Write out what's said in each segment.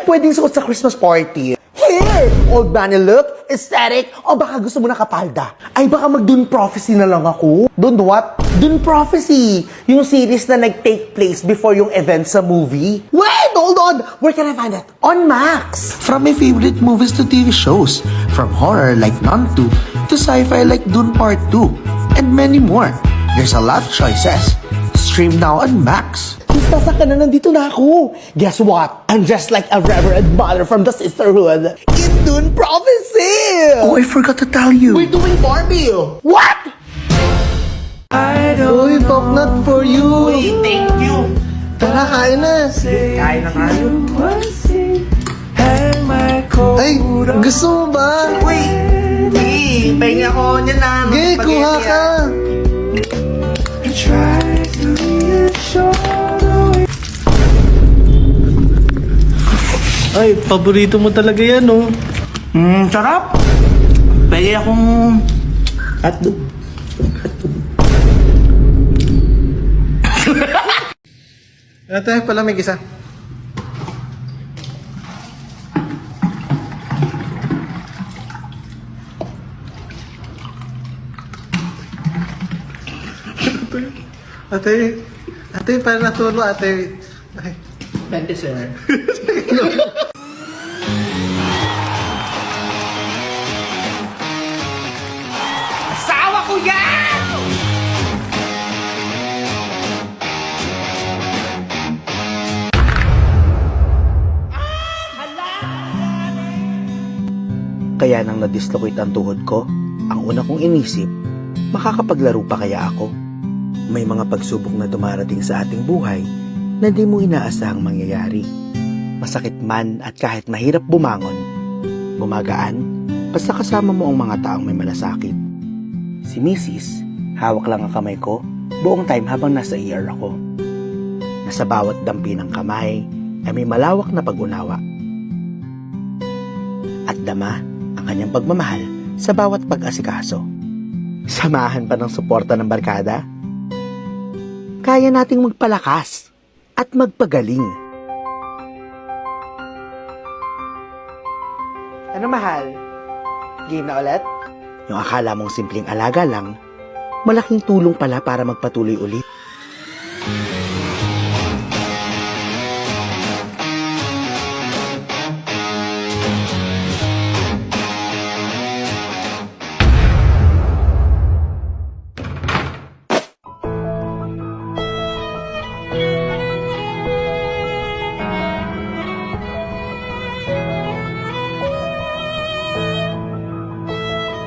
pwedeng suot sa Christmas party. Here! Old money look, aesthetic, o baka gusto mo na kapalda. Ay baka mag-Dune Prophecy na lang ako. Dune what? Dune Prophecy! Yung series na nag-take place before yung event sa movie. Wait! Hold on! Where can I find it? On Max! From my favorite movies to TV shows, from horror like Nun 2 to sci-fi like Dune Part 2, and many more. There's a lot of choices. Stream now on Max. Basta ka na, nandito na ako. Guess what? I'm just like a reverend mother from the sisterhood in Dune Prophecy! Oh, I forgot to tell you. We're doing Barbie! What? Uy, coconut for you! Uy, thank you! Tara, kain na! Kain na kayo. Ay, gusto mo ba? Uy! Hey, pahingi ako niyan na. Gay, kuha ka! Ay, paborito mo talaga yan, oh. Sarap! Pahingi akong hotdog. Ate, palamig isa. Ate, para natulo, ate. Ay. 20, sir. Asawa ko yan! Kaya nang na-dislocate ang tuhod ko, ang una kong inisip, makakapaglaro pa kaya ako? May mga pagsubok na dumarating sa ating buhay na di mo inaasahang mangyayari. Masakit man at kahit mahirap bumangon, gumagaan basta kasama mo ang mga taong may malasakit. Si Mrs., hawak lang ang kamay ko buong time habang nasa ER ako. Nasa bawat dampi ng kamay ay may malawak na pag-unawa. At dama ang kanyang pagmamahal sa bawat pag-asikaso. Samahan pa ng suporta ng barkada? Kaya nating magpalakas at magpagaling. Ano mahal? Game na ulit? Yung akala mong simpleng alaga lang, malaking tulong pala para magpatuloy ulit.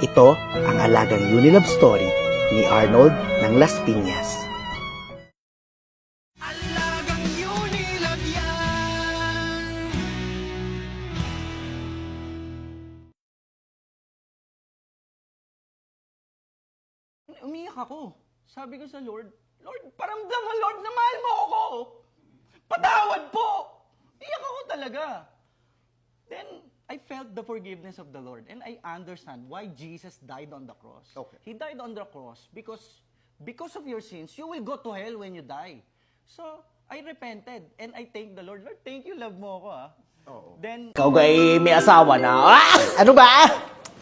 Ito ang alagang Unilove story ni Arnold ng Las Piñas. Alagang Unilove yan! Umiyak ako. Sabi ko sa Lord, Lord, paramdam mo, Lord, na mahal mo ako. Patawad po. Iyak ako talaga. Then, I felt the forgiveness of the Lord and I understand why Jesus died on the cross. Okay. He died on the cross because of your sins, you will go to hell when you die. So, I repented and I thank the Lord. Lord, thank you, love mo ako Then, Ikaw gay, may asawa na. Ah! Ano ba?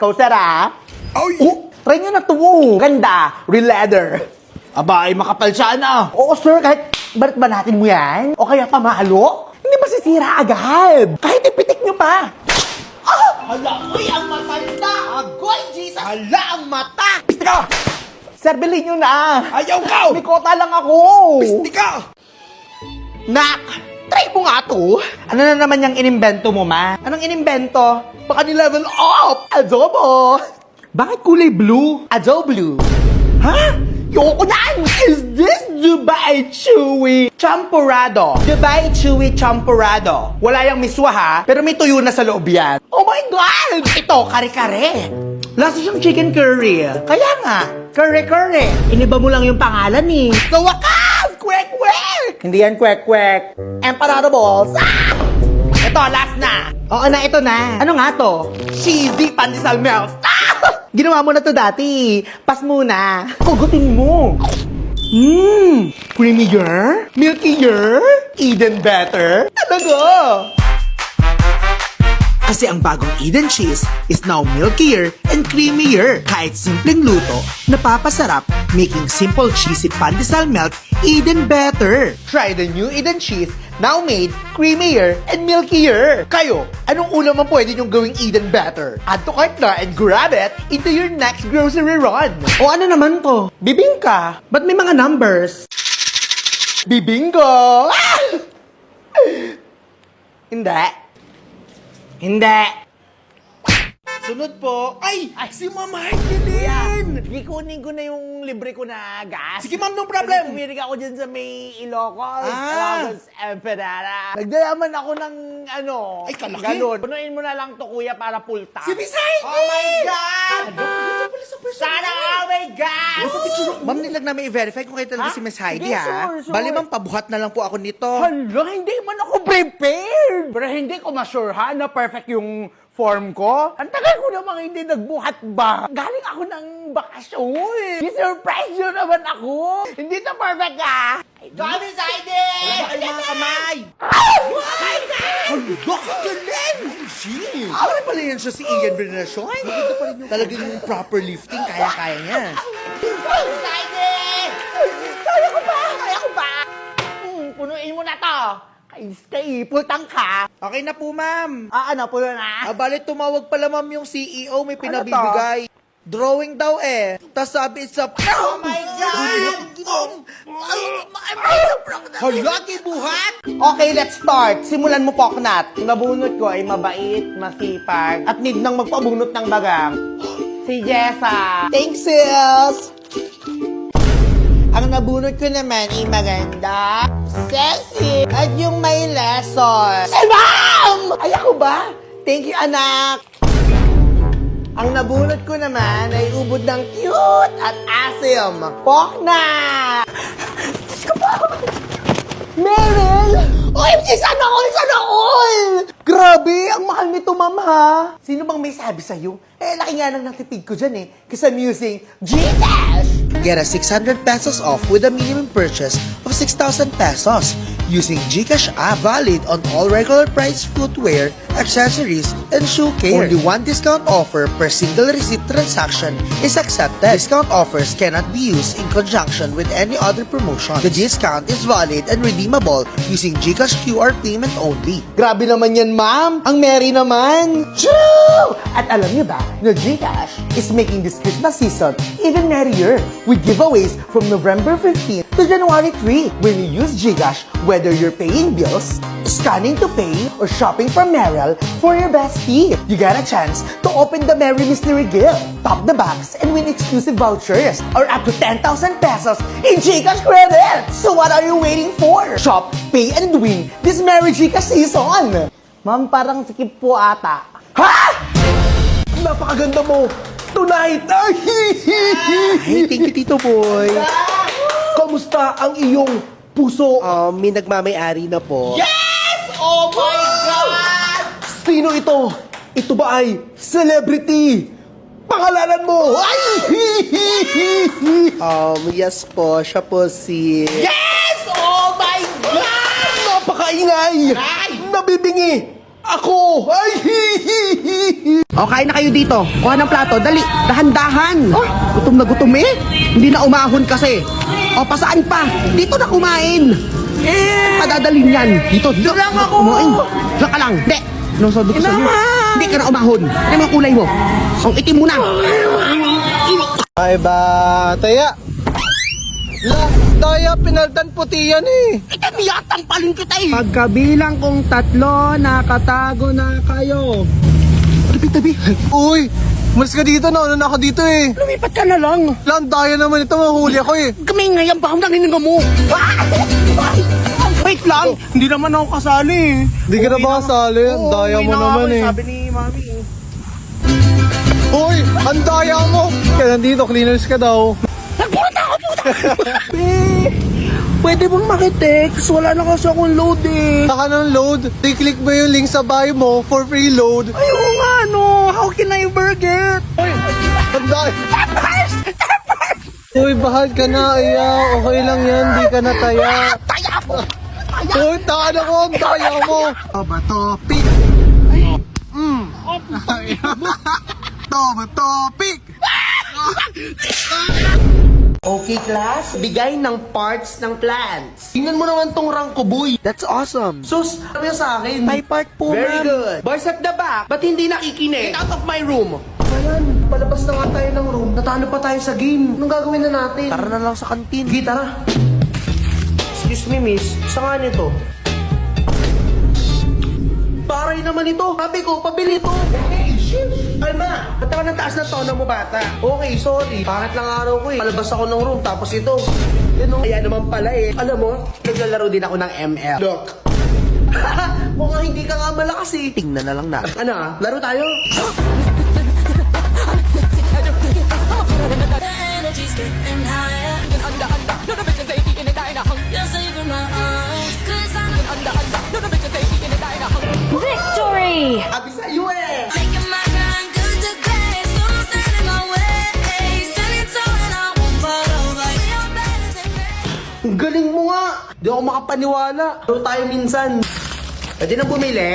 Ikaw, sir, ah? Oh, try nyo na ito. Ganda. Real leather. aba, ay makapal siya na. Oo, sir, kahit balat-banatin mo yan, o kaya pamalo, hindi masisira agad. Kahit ipitik nyo pa. Hala, uy, ang matanda! Agoy, Jesus! Hala, ang mata! Piste ka! Sir, bilhin nyo na. Ayaw ka! May kota lang ako. Piste ka! Nak, try mo nga to. Ano na naman yung inimbento mo, ma? Anong inimbento? Baka ni-level up! Adobo! Bakit kulay blue? Adobo blue. Ha? Yoko yan! Is this Dubai Chewy Champurrado? Dubai Chewy Champurrado. Wala yung miswa ha, pero may tuyo na sa loob yan. Oh my God! Ito, kare-kare. Lasa siyang chicken curry. Kaya nga, curry-curry. Iniba mo lang yung pangalan eh. Sa wakas! Kwek-kwek! Hindi yan kwek-kwek. Empanado balls. Ah! Ito, last na. Oo na, ito na. Ano nga to? Cheesy pandesal melt. Ah! Ginawa mo na to dati. Pas muna. Kugutin mo. Creamier? Milkier? Even better? Talaga? Kasi ang bagong Eden cheese is now milkier and creamier. Kahit simpleng luto, napapasarap, making simple cheesy pandesal melt even better. Try the new Eden cheese, now made creamier and milkier. Kayo, anong ulam ang pwede nyong gawing Eden better? Add to cart na and grab it into your next grocery run. O ano naman to? Bibingka. Ba't may mga numbers? Bibingko! Ah! Hindi. Hindi. Sunod po. Ay! Si Ma'am Hardelin! Gikunin ko na yung libre ko na gas. Sige, ma'am, no problem. Kasi tumirik ako dyan sa may Ilocos. Ah. Tapos, Empanada. Nagdalaman ako ng ano. Ay, kalaki. Ganun. Punuin mo na lang to, kuya, para full tank. Si Miss Heidi! Oh my God! Sana, oh my God! Ma'am, nilag namin i-verify kung kayo talaga Ha? si Miss Heidi, Sige, ha? sure. Bali, ma'am, pabuhat na lang po ako nito. Hala, hindi man ako prepared. Pero hindi ko ma-sure ha na perfect yung form ko. Ang tagal ko namang hindi nagbuhat ba? Galing ako ng bakasyon. I-surprise nyo naman ako. Hindi to perfect ha. Dami sa ID! Wala ba kayong mga kamay? Hala, kagaling! Ano pala yan siya si Ian Veneracion? Maganda pa rin yung talagang yung proper lifting, kaya-kaya niya. Sa ID! Kaya ko ba? Kaya ko ba? Punuin mo na to. Stay, pultang ka. Okay na po, ma'am. Ano, puno na? Bali, tumawag pala, ma'am, yung CEO, may pinabibigay. Drawing daw eh. Tapos sabi, it's a... Oh my God! Hala, buhat! Okay, let's start. Simulan mo, Poknat. Yung nabunot ko ay mabait, masipag, at need nang magpabunot ng bagang. Si Jessa. Thanks, sis! Ang nabunot ko naman ay maganda, sexy, at yung may lesson. Si Ma'am! Ay, ako ba? Thank you, anak. Ang nabunot ko naman ay ubod ng cute at asim. Poknat! Meryl! OMG, sana all! Sana all! Grabe, ang mahal nito, ma'am, ha? Sino bang may sabi sa'yo? Laki nga nang natipid ko dyan, Kasi I'm using Gcash! Get a 600 pesos off with a minimum purchase of 6,000 pesos using GCash app, valid on all regular price footwear, accessories, and shoe care. Only one discount offer per single receipt transaction is accepted. Discount offers cannot be used in conjunction with any other promotion. The discount is valid and redeemable using GCash QR payment only. Grabe naman yan, ma'am! Ang merry naman! True! At alam niyo ba, na Gcash is making this Christmas season even merrier with giveaways from November 15 to January 3. When you use Gcash, whether you're paying bills, scanning to pay, or shopping from Merrell for your bestie, you got a chance to open the Merry Mystery Gift, top the box, and win exclusive vouchers or up to 10,000 pesos in Gcash credits. So what are you waiting for? Shop, pay, and win this Merry Gcash season. Ma'am, parang sikip po ata. Ha? Napakaganda mo! Tonight! Hey, thank you, Tito Boy. Kamusta ang iyong puso? May nagmamayari na po. Yes! Oh my God! Sino ito? Ito ba ay celebrity? Pangalanan mo! Ay! Yes po, siya po si... Yes! Oh my God! Napakaingay! Nabibingi! Ako! Ay! O, kain na kayo dito. Kuha ng plato. Dali. Dahan-dahan. Gutom na gutom eh. Hindi na umahon kasi. O, pasaan pa? Dito na kumain. Padadalin yan. Dito. lang ako. Kumain. Diyan ka lang. Hindi. Anong sabi ko sa'yo? Hindi ka na umahon. Ano yung mga kulay mo? Ang itim mo na. Ay ba, taya. La, daya, pinaltan puti yan eh. Itamiyatan palin kita eh. Pagkabilang kong 3, nakatago na kayo. Tabi-tabi. Uy, malis ka dito na, ano na ako dito eh. Lumipat ka na lang. Lang, daya naman ito, mahuli ako eh. Kami ngayon, baka nanginig mo. Wait lang, hindi naman ako kasali eh. Di ka na ba kasali? Ang daya mo naman eh. Sabi ni Mami eh. Uy, ang daya mo. Kaya nandito, cleaners ka daw. Pwede bang makitext? Wala na kasi akong load eh. Saka ng load, i-click mo yung link sa bio mo for free load. Ay, oo nga no. How can I forget? Uy, ang daya. Uy, bahal ka na, iya. Okay lang yan, di ka na taya. Taya mo. Uy, taka na ko, ang daya mo. O ba to? Pick. Topic! Okay, class. Bigay ng parts ng plants. Tingnan mo naman tong rangko, boy. That's awesome. Sus, ano yan sa akin? My part po, Very ma'am. good. Boys at the back, ba't hindi nakikinig? Get out of my room. Ayan, palabas na nga tayo ng room. Natalo pa tayo sa game. Anong gagawin na natin? Tara na lang sa kantin. Sige, tara. Excuse me, miss. Sa nga nito? Paray naman ito. Sabi ko, pabili ito. Okay, shit. Alma, ba't naman ang taas ng tono mo, bata? Okay, sorry. Pangit lang araw ko eh. Palabas ako ng room, tapos ito. Yun o. Kaya naman pala eh. Alam mo, naglalaro din ako ng ML. Look. Mukhang hindi ka nga malakas eh. Tingnan na lang natin. Ano, laro tayo? The energy's getting higher. You're saving my eyes. 'Cause I'm Victory! Sabi sa iyo eh. making my grind good to great. So don't stand in my way. Stand it tall and I won't fall over. You're better than great. Ang galing mo nga. Di ako makapaniwala. Laro tayo minsan. Pwede na bumili?